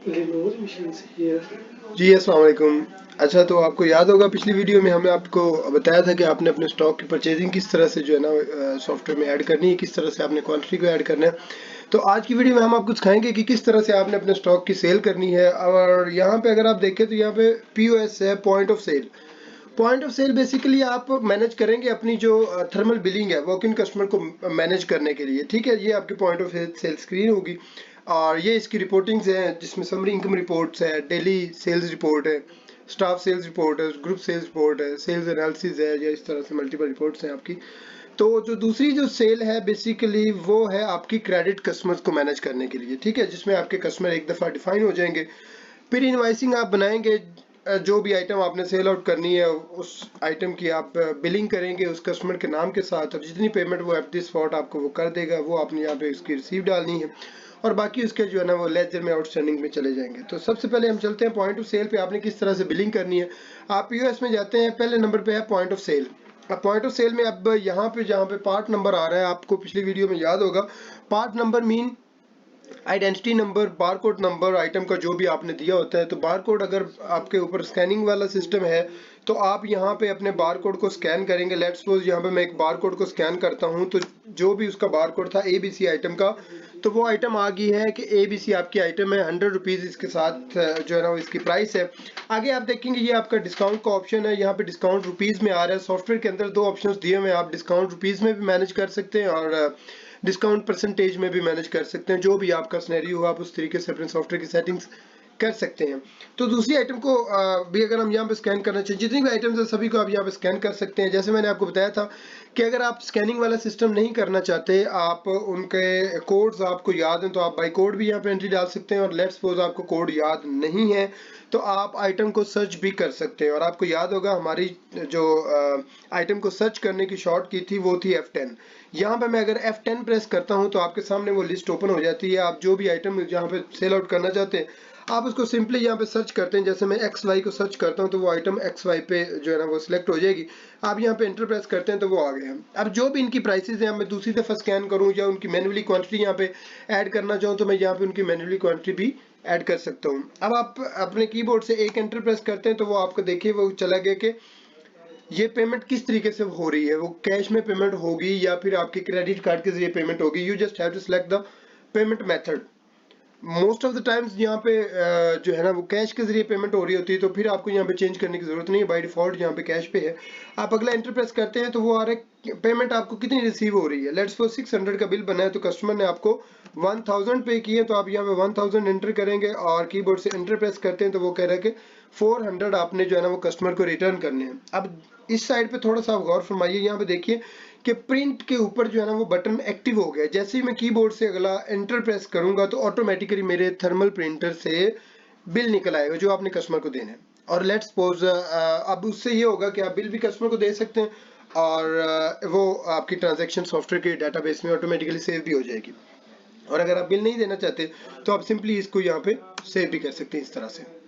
लिनोज machine से ही है। जी अस्सलाम वालेकुम। अच्छा, तो आपको याद होगा पिछली वीडियो में हमें आपको बताया था कि आपने अपने स्टॉक की परचेजिंग किस तरह से जो है ना सॉफ्टवेयर में ऐड करनी है, किस तरह से आपने क्वांटिटी को ऐड करना है। तो आज की वीडियो में हम आपको सिखाएंगे कि किस तरह से आपने अपने स्टॉक की सेल करनी है। और यहाँ पे अगर आप देखें तो यहाँ पे POS है, point of sale. Point of sale basically आप मैनेज करेंगे अपनी जो थर्मल बिलिंग है वॉक इन कस्टमर को मैनेज करने के लिए। ठीक है, ये आपकी पॉइंट ऑफ सेल स्क्रीन होगी और ये इसकी रिपोर्टिंग्स हैं जिसमें समरी इनकम रिपोर्ट्स है, डेली सेल्स रिपोर्ट है, स्टाफ सेल्स रिपोर्ट है, ग्रुप सेल्स रिपोर्ट है, सेल्स एनालिसिस है, या इस तरह से मल्टीपल रिपोर्ट्स हैं आपकी। तो जो दूसरी जो सेल है बेसिकली वो है आपकी क्रेडिट कस्टमर्स को मैनेज करने के लिए। ठीक है, जिसमें आपके कस्टमर एक दफ़ा डिफाइन हो जाएंगे। फिर इनवाइसिंग आप बनाएंगे, जो भी आइटम आपने सेल आउट करनी है उस आइटम की आप बिलिंग करेंगे उस कस्टमर के नाम के साथ, और जितनी पेमेंट वो एट द स्पॉट आपको वो कर देगा वो आपने यहाँ पे उसकी रिसीव डालनी है, और बाकी उसके जो है ना वो लेजर में आउटस्टैंडिंग में चले जाएंगे। तो सबसे पहले हम चलते हैं पॉइंट ऑफ सेल पे, आपने किस तरह से बिलिंग करनी है। आप POS में जाते हैं, पहले नंबर पे है पॉइंट ऑफ सेल। अब पॉइंट ऑफ सेल में अब यहाँ पे जहाँ पे पार्ट नंबर आ रहा है, आपको पिछली वीडियो में याद होगा, part number mean identity number, barcode number item का जो भी आपने दिया होता है। तो बारकोड अगर आपके ऊपर स्कैनिंग वाला सिस्टम है तो आप यहाँ पे अपने बारकोड को स्कैन करेंगे। लेट्स सपोज यहाँ पे मैं एक बारकोड को स्कैन करता हूँ, तो जो भी उसका बारकोड था ABC आइटम का, तो वो आइटम आ गई है कि ABC आपकी आइटम है, 100 रुपीज़ इसके साथ जो है ना वो इसकी प्राइस है। आगे आप देखेंगे ये आपका डिस्काउंट का ऑप्शन है, यहाँ पे डिस्काउंट रुपीज़ में आ रहा है। सॉफ्टवेयर के अंदर दो ऑप्शंस दिए हुए हैं, आप डिस्काउंट रुपीज़ में भी मैनेज कर सकते हैं और डिस्काउंट परसेंटेज में भी मैनेज कर सकते हैं। जो भी आपका सिनेरियो हो आप उस तरीके से अपने सॉफ्टवेयर की सेटिंग्स कर सकते हैं। तो दूसरी आइटम को भी अगर हम यहाँ पे स्कैन करना चाहिए, जितनी भी आइटम्स है सभी को आप यहाँ पे स्कैन कर सकते हैं। जैसे मैंने आपको बताया था कि अगर आप स्कैनिंग वाला सिस्टम नहीं करना चाहते, आप उनके कोड्स आपको याद हैं तो आप बाई कोड भी यहाँ पे एंट्री डाल सकते हैं, और लेट्स सपोज आपको कोड याद नहीं है तो आप आइटम को सर्च भी कर सकते हैं। और आपको याद होगा हमारी जो आइटम को सर्च करने की शॉर्ट की थी वो थी F10। यहाँ पे मैं अगर F10 प्रेस करता हूँ तो आपके सामने वो लिस्ट ओपन हो जाती है। आप जो भी आइटम यहाँ पे सेल आउट करना चाहते हैं आप उसको सिंपली यहाँ पे सर्च करते हैं। जैसे मैं XY को सर्च करता हूँ तो वो आइटम XY पे जो है ना वो सिलेक्ट हो जाएगी। आप यहाँ पे एंटर प्रेस करते हैं तो वो आ गया। अब जो भी इनकी प्राइसेस हैं मैं दूसरी दफ़ा स्कैन करूँ या उनकी मैन्युअली क्वांटिटी यहाँ पे ऐड करना चाहूँ तो मैं यहाँ पे उनकी मैन्युअली क्वांटिटी भी ऐड कर सकता हूँ। अब आप अपने कीबोर्ड से एक एंटर प्रेस करते हैं तो वो आपको देखिए वो चला गया कि ये पेमेंट किस तरीके से हो रही है, वो कैश में पेमेंट होगी या फिर आपके क्रेडिट कार्ड के जरिए पेमेंट होगी। You just have to select the payment method. Most of the times यहाँ पे जो है ना वो कैश के जरिए पेमेंट हो रही होती है, तो फिर आपको यहाँ पे चेंज करने की जरूरत नहीं है, बाय डिफॉल्ट यहाँ पे कैश पे है। आप अगला एंटर प्रेस करते हैं तो वो आ रहा है पेमेंट आपको कितनी रिसीव हो रही है। लेट्स सपोज 600 का बिल बना है तो कस्टमर ने आपको 1000 पे किए, तो आप यहाँ पे 1000 एंटर करेंगे और कीबोर्ड से एंटर प्रेस करते हैं तो वो कह रहा है कि 400 आपने जो है ना वो कस्टमर को रिटर्न करने हैं। अब इस साइड पे थोड़ा सा गौर फरमाइए, यहाँ पे देखिए कि प्रिंट के ऊपर जो है ना वो बटन एक्टिव हो गया। जैसे ही मैं कीबोर्ड से अगला एंटर प्रेस करूंगा तो ऑटोमेटिकली मेरे थर्मल प्रिंटर से बिल निकल आएगा जो आपने कस्टमर को देना है। और लेट्स सपोज अब उससे ये होगा कि आप बिल भी कस्टमर को दे सकते हैं और वो आपकी ट्रांजैक्शन सॉफ्टवेयर के डाटाबेस में ऑटोमेटिकली सेव भी हो जाएगी। और अगर आप बिल नहीं देना चाहते तो आप सिंपली इसको यहाँ पे सेव भी कर सकते हैं इस तरह से।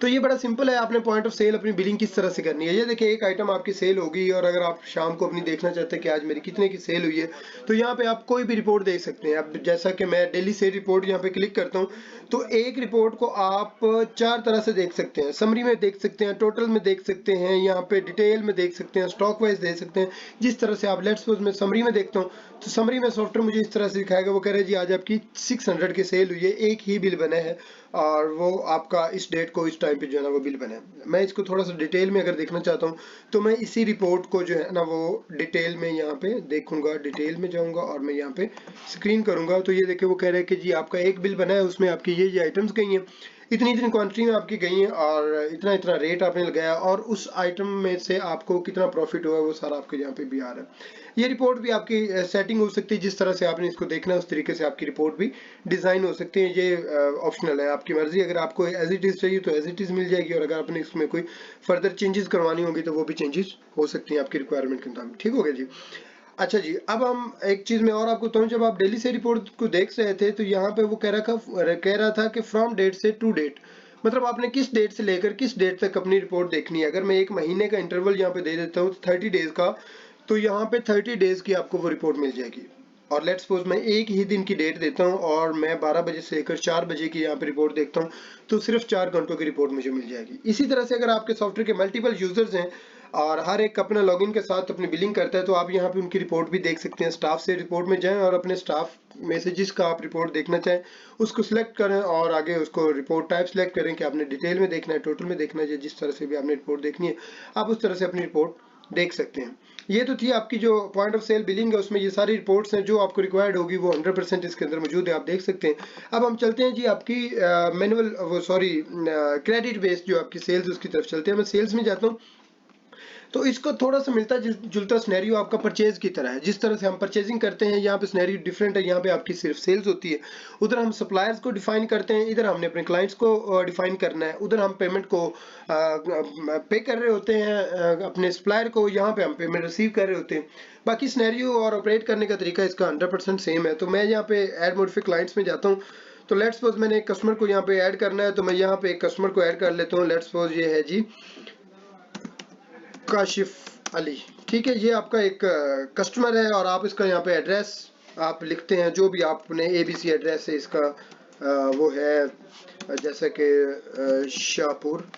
तो ये बड़ा सिंपल है, आपने पॉइंट ऑफ सेल अपनी बिलिंग किस तरह से करनी है। ये देखिए एक आइटम आपकी सेल होगी और अगर आप शाम को अपनी देखना चाहते हैं कि आज मेरी कितने की सेल हुई है तो यहाँ पे आप कोई भी रिपोर्ट देख सकते हैं। अब जैसा कि मैं डेली सेल रिपोर्ट यहाँ पे क्लिक करता हूँ तो एक रिपोर्ट को आप चार तरह से देख सकते हैं। समरी में देख सकते हैं, टोटल में देख सकते हैं, यहाँ पे डिटेल में देख सकते हैं, स्टॉक वाइज देख सकते हैं। जिस तरह से आप लेट्स सपोज मैं समरी में देखता हूँ तो समरी में सॉफ्टवेयर मुझे इस तरह से दिखाएगा, वो कह रहा है जी आज आपकी 600 की सेल हुई है, एक ही बिल बना है और वो आपका इस डेट को इस टाइम पे जो है ना वो बिल बना है। मैं इसको थोड़ा सा डिटेल में अगर देखना चाहता हूँ तो मैं इसी रिपोर्ट को जो है ना वो डिटेल में यहाँ पे देखूंगा, डिटेल में जाऊंगा और मैं यहाँ पे स्क्रीन करूंगा। तो ये देखिए वो कह रहा है कि जी आपका एक बिल बना है, उसमें आपकी ये आइटम्स गई हैं, इतनी इतनी क्वांटिटी में आपकी गई हैं और इतना इतना रेट आपने लगाया और उस आइटम में से आपको कितना प्रॉफिट हुआ वो सारा आपके यहाँ पे भी आ रहा है। ये रिपोर्ट भी आपकी सेटिंग हो सकती है, जिस तरह से आपने इसको देखना है उस तरीके से आपकी रिपोर्ट भी डिज़ाइन हो सकती है। ये ऑप्शनल है, आपकी मर्जी। अगर आपको एज इट इज़ चाहिए तो एज इट इज़ मिल जाएगी, और अगर आपने इसमें कोई फर्दर चेंजेस करवानी होगी तो वो भी चेंजेस हो सकती हैं आपकी रिक्वायरमेंट के मुताबिक। ठीक हो गया जी। अच्छा जी, अब हम एक चीज़ मैं और आपको बताऊँ, जब आप डेली से रिपोर्ट को देख रहे थे तो यहाँ पे वो कह रहा था कि फ्रॉम डेट से टू डेट, मतलब आपने किस डेट से लेकर किस डेट तक अपनी रिपोर्ट देखनी है। अगर मैं एक महीने का इंटरवल यहाँ पे दे देता हूँ 30 डेज का, तो यहाँ पे 30 डेज की आपको वो रिपोर्ट मिल जाएगी। और लेट्स सपोज मैं एक ही दिन की डेट देता हूँ और मैं 12 बजे से लेकर 4 बजे की यहाँ पे रिपोर्ट देखता हूँ, तो सिर्फ 4 घंटों की रिपोर्ट मुझे मिल जाएगी। इसी तरह से अगर आपके सॉफ्टवेयर के मल्टीपल यूजर्स हैं और हर एक अपना लॉगिन के साथ अपनी बिलिंग करता है, तो आप यहाँ पे उनकी रिपोर्ट भी देख सकते हैं। स्टाफ से रिपोर्ट में जाएं और अपने स्टाफ में से जिसका आप रिपोर्ट देखना चाहें उसको सिलेक्ट करें और आगे उसको रिपोर्ट टाइप सिलेक्ट करें कि आपने डिटेल में देखना है, टोटल में देखना है, जिस तरह से भी आपने रिपोर्ट देखनी है आप उस तरह से अपनी रिपोर्ट देख सकते हैं। ये तो थी आपकी जो पॉइंट ऑफ सेल बिलिंग है, उसमें ये सारी रिपोर्ट्स हैं जो आपको रिक्वायर्ड होगी, वो 100% इसके अंदर मौजूद है, आप देख सकते हैं। अब हम चलते हैं जी आपकी मैनुअल वो सॉरी क्रेडिट बेस्ड जो आपकी सेल्स उसकी तरफ चलते हैं। मैं सेल्स में जाता हूँ तो इसको थोड़ा सा मिलता जुलता सिनेरियो आपका परचेज की तरह है। जिस तरह से हम परचेजिंग करते हैं यहाँ पे सिनेरियो डिफरेंट है, यहाँ पे आपकी सिर्फ सेल्स होती है। उधर हम सप्लायर्स को डिफाइन करते हैं, इधर हमने अपने क्लाइंट्स को डिफाइन करना है। उधर हम पेमेंट को पे कर रहे होते हैं अपने सप्लायर को, यहाँ पे हम पेमेंट रिसीव कर रहे होते हैं। बाकी सिनेरियो और ऑपरेट करने का तरीका इसका 100% सेम है। तो मैं यहाँ पे एड मॉडिफाई क्लाइंट्स में जाता हूँ। तो लेट्स सपोज मैंने एक कस्टमर को यहाँ पे ऐड करना है, तो मैं यहाँ पे एक कस्टमर को ऐड कर लेता हूँ। लेट्स सपोज ये है जी काशिफ अली, ठीक है। ये आपका एक कस्टमर है और आप इसका यहाँ पे एड्रेस आप लिखते हैं, जो भी आपने एबीसी एड्रेस है इसका वो है जैसे कि शाहपुर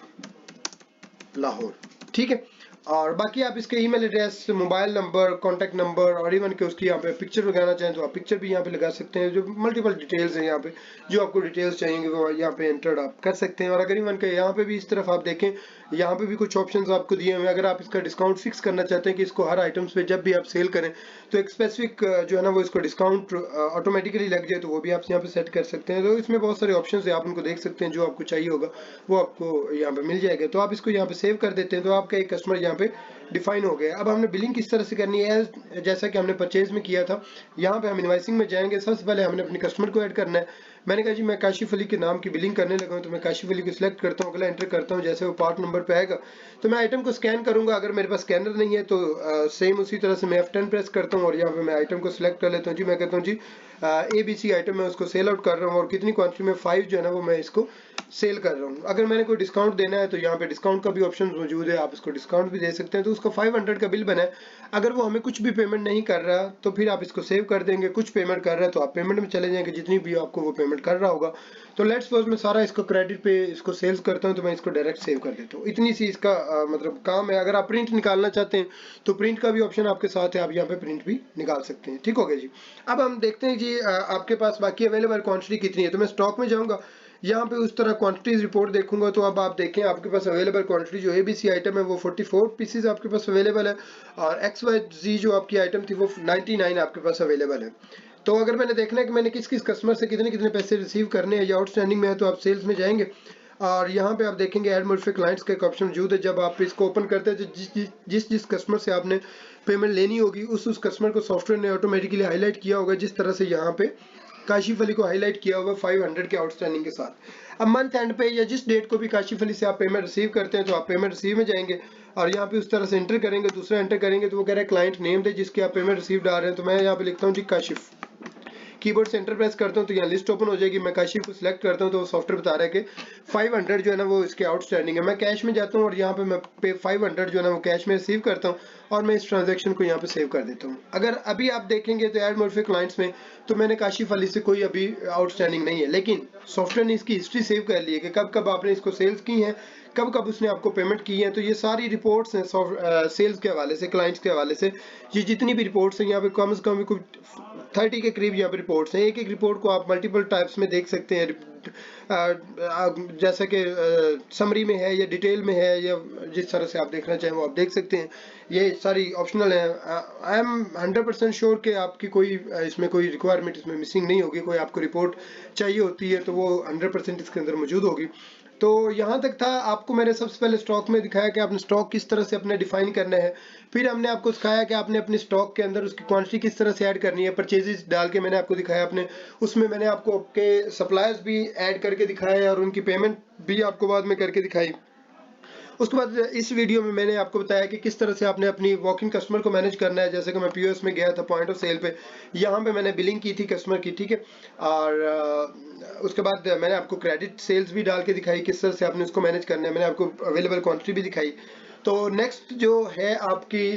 लाहौर, ठीक है। और बाकी आप इसके email address, mobile number, contact number और इवन के उसकी यहाँ पे पिक्चर लगाना चाहें तो आप पिक्चर भी यहाँ पे लगा सकते हैं। जो मल्टीपल डिटेल्स हैं यहाँ पे, जो आपको डिटेल्स चाहिए वो यहाँ पे एंटर्ड आप कर सकते हैं। और अगर इवन के यहाँ पे भी इस तरफ आप देखें, यहाँ पे भी कुछ ऑप्शंस आपको दिए हुए हैं। अगर आप इसका डिस्काउंट फिक्स करना चाहते हैं कि इसको हर आइटम्स पे जब भी आप सेल करें तो एक स्पेसिफिक जो है ना वो इसको डिस्काउंट ऑटोमेटिकली लग जाए, तो वो भी आप यहाँ पे सेट कर सकते हैं। तो इसमें बहुत सारे ऑप्शंस है, आप उनको देख सकते हैं। जो आपको चाहिए होगा वो आपको यहाँ पे मिल जाएगा। तो आप इसको यहाँ पे सेव कर देते हैं, तो आपका एक कस्टमर यहाँ पे डिफाइन हो गया। अब हमने बिलिंग किस तरह से करनी है, जैसा कि हमने परचेज में किया था, यहाँ पे हम इनवाइसिंग में जाएंगे। सबसे पहले हमने अपने कस्टमर को ऐड करना है। मैंने कहा जी मैं काशिफ अली के नाम की बिलिंग करने लगा हूँ, तो मैं काशिफ अली को सिलेक्ट करता हूँ, अगला एंटर करता हूँ। जैसे वो पार्ट नंबर पे आएगा तो मैं आइटम को स्कैन करूंगा। अगर मेरे पास स्कैनर नहीं है तो सेम उसी तरह से मैं F10 प्रेस करता हूँ और यहाँ पे मैं आइटम को सिलेक्ट कर लेता हूँ। जी मैं कहता हूँ जी ABC आइटम मैं उसको सेल आउट कर रहा हूँ और कितनी क्वांटिटी में 5 जो है ना वो मैं इसको सेल कर रहा हूँ। अगर मैंने कोई डिस्काउंट देना है तो यहाँ पे डिस्काउंट का भी ऑप्शन मौजूद है, आप इसको डिस्काउंट भी दे सकते हैं। तो उसका 500 का बिल बना है। अगर वो हमें कुछ भी पेमेंट नहीं कर रहा तो फिर आप इसको सेव कर देंगे। कुछ पेमेंट कर रहा है तो आप पेमेंट में चले जाएंगे, जितनी भी आपको वो पेमेंट कर रहा होगा। तो लेट्स सपोज मैं सारा इसको क्रेडिट पे इसको सेल्स करता हूँ, तो मैं इसको डायरेक्ट सेव कर देता हूँ। इतनी सी इसका मतलब काम है। अगर आप प्रिंट निकालना चाहते हैं तो प्रिंट का भी ऑप्शन आपके साथ है, आप यहाँ पे प्रिंट भी निकाल सकते हैं। ठीक हो गया जी। अब हम देखते हैं जी आपके पास बाकी अवेलेबल क्वांटिटी कितनी है। तो मैं स्टॉक में जाऊंगा, यहाँ पे उस तरह क्वांटिटीज रिपोर्ट देखूंगा। तो अब आप देखें आपके पास अवेलेबल क्वांटिटी जो एबीसी आइटम है वो 44 पीसेज आपके पास अवेलेबल है और XYZ जो आपकी आइटम थी वो 99 आपके पास अवेलेबल है। तो अगर मैंने देखना है कि मैंने किस किस कस्टमर से कितने कितने पैसे रिसीव करने हैं या आउटस्टैंडिंग में है, तो आप सेल्स में जाएंगे और यहाँ पे आप देखेंगे ऐड मॉडिफाई क्लाइंट्स का एक ऑप्शन मौजूद है। जब आप इसको ओपन करते हैं तो जिस कस्टमर से आपने पेमेंट लेनी होगी उस कस्टमर को सॉफ्टवेयर ने ऑटोमेटिकली हाईलाइट किया होगा, जिस तरह से यहाँ पे काशिफ अली को हाईलाइट किया हुआ 500 के आउटस्टैंडिंग के साथ। अब मंथ एंड पे या जिस डेट को भी काशिफ अली से आप पेमेंट रिसीव करते हैं तो आप पेमेंट रिसीव में जाएंगे और यहाँ पे उस तरह से एंटर करेंगे। दूसरा एंटर करेंगे तो वो कह रहा है क्लाइंट नेम दे जिसके आप पेमेंट रिसीव डाल रहे हैं। तो मैं यहाँ पे लिखता हूँ जी काशिफ, कीबोर्ड से एंटर प्रेस करता हूँ तो यहाँ लिस्ट ओपन हो जाएगी। मैं काशिफ को सिलेक्ट करता हूँ तो वो सॉफ्टवेयर बता रहा है कि 500 जो है ना वो इसके आउटस्टैंडिंग है। मैं कैश में जाता हूँ और यहाँ पे मैं पे 500 जो है ना वो कैश में रिसीव करता हूँ और मैं इस ट्रांजैक्शन को यहाँ पे सेव कर देता हूँ। अगर अभी आप देखेंगे तो ऐड मॉडिफाई क्लाइंट्स में तो मैंने काशिफ अली से कोई अभी आउटस्टैंडिंग नहीं है, लेकिन सॉफ्टवेयर ने इसकी हिस्ट्री सेव कर ली है कि कब कब आपने इसको सेल्स की है, कब कब उसने आपको पेमेंट की है। तो ये सारी रिपोर्ट्स हैं सेल्स के हवाले से, क्लाइंट्स के हवाले से। ये जितनी भी रिपोर्ट्स हैं यहाँ पे कम से कम कुछ 30 के करीब यहाँ पे रिपोर्ट्स हैं। एक एक रिपोर्ट को आप मल्टीपल टाइप्स में देख सकते हैं, जैसा कि समरी में है या डिटेल में है या जिस तरह से आप देखना चाहें वो आप देख सकते हैं। ये सारी ऑप्शनल है। आई एम 100% श्योर कि आपकी कोई इसमें कोई रिक्वायरमेंट इसमें मिसिंग नहीं होगी। कोई आपको रिपोर्ट चाहिए होती है तो वो 100% इसके अंदर मौजूद होगी। तो यहाँ तक था। आपको मैंने सबसे पहले स्टॉक में दिखाया कि आपने स्टॉक किस तरह से अपने डिफाइन करना है। फिर हमने आपको सिखाया कि आपने अपने स्टॉक के अंदर उसकी क्वांटिटी किस तरह से ऐड करनी है। परचेजेस डाल के मैंने आपको दिखाया, अपने उसमें मैंने आपको आपके सप्लायर्स भी ऐड करके दिखाए और उनकी पेमेंट भी आपको बाद में करके दिखाई। उसके बाद इस वीडियो में मैंने आपको बताया कि किस तरह से आपने अपनी वॉकिंग कस्टमर को मैनेज करना है। जैसे कि मैं पीओएस में गया था पॉइंट ऑफ सेल पे, यहाँ पे मैंने बिलिंग की थी कस्टमर की, ठीक है। और उसके बाद मैंने आपको क्रेडिट सेल्स भी डाल के दिखाई किस तरह से आपने उसको मैनेज करना है। मैंने आपको अवेलेबल क्वांटिटी भी दिखाई। तो नेक्स्ट जो है आपकी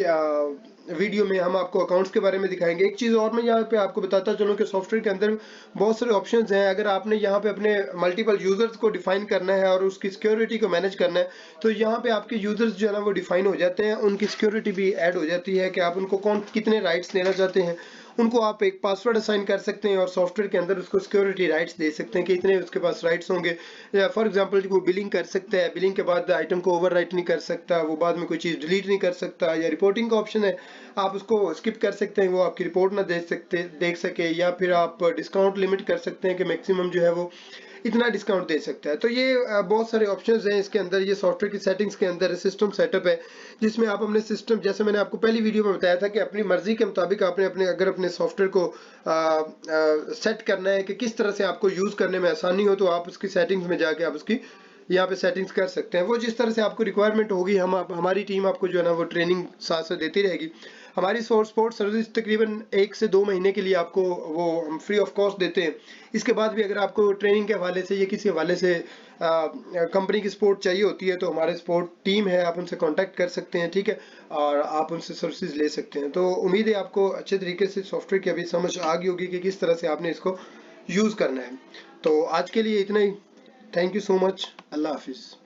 वीडियो में हम आपको अकाउंट्स के बारे में दिखाएंगे। एक चीज़ और मैं यहाँ पे आपको बताता चलूँ कि सॉफ्टवेयर के अंदर बहुत सारे ऑप्शंस हैं। अगर आपने यहाँ पे अपने मल्टीपल यूजर्स को डिफाइन करना है और उसकी सिक्योरिटी को मैनेज करना है, तो यहाँ पे आपके यूजर्स जो है ना वो डिफाइन हो जाते हैं, उनकी सिक्योरिटी भी ऐड हो जाती है कि आप उनको कौन कितने राइट्स देना चाहते हैं। उनको आप एक पासवर्ड असाइन कर सकते हैं और सॉफ्टवेयर के अंदर उसको सिक्योरिटी राइट्स दे सकते हैं कि इतने उसके पास राइट्स होंगे। या फॉर एग्जांपल वो बिलिंग कर सकता है, बिलिंग के बाद आइटम को ओवरराइट नहीं कर सकता, वो बाद में कोई चीज़ डिलीट नहीं कर सकता। या रिपोर्टिंग का ऑप्शन है, आप उसको स्किप कर सकते हैं, वो आपकी रिपोर्ट ना देख सके। या फिर आप डिस्काउंट लिमिट कर सकते हैं कि मैक्सिमम जो है वो इतना डिस्काउंट दे सकता है। तो ये बहुत सारे ऑप्शंस हैं इसके अंदर। ये सॉफ्टवेयर की सेटिंग्स के अंदर सिस्टम सेटअप है, जिसमें आप अपने सिस्टम, जैसे मैंने आपको पहली वीडियो में बताया था कि अपनी मर्जी के मुताबिक आपने अगर अपने सॉफ्टवेयर को सेट करना है कि किस तरह से आपको यूज करने में आसानी हो, तो आप उसकी सेटिंग्स में जाके आप उसकी यहाँ पे सेटिंग्स कर सकते हैं। वो जिस तरह से आपको रिक्वायरमेंट होगी, हमारी टीम आपको जो है ना वो ट्रेनिंग साथ साथ देती रहेगी। हमारी सपोर्ट सर्विस तकरीबन 1 से 2 महीने के लिए आपको वो हम फ्री ऑफ कॉस्ट देते हैं। इसके बाद भी अगर आपको ट्रेनिंग के हवाले से या किसी हवाले से कंपनी की सपोर्ट चाहिए होती है, तो हमारे सपोर्ट टीम है, आप उनसे कांटेक्ट कर सकते हैं, ठीक है, और आप उनसे सर्विसेज ले सकते हैं। तो उम्मीद है आपको अच्छे तरीके से सॉफ्टवेयर की अभी समझ आ गई होगी कि किस तरह से आपने इसको यूज़ करना है। तो आज के लिए इतना ही। Thank you so much. अल्लाह हाफिज़।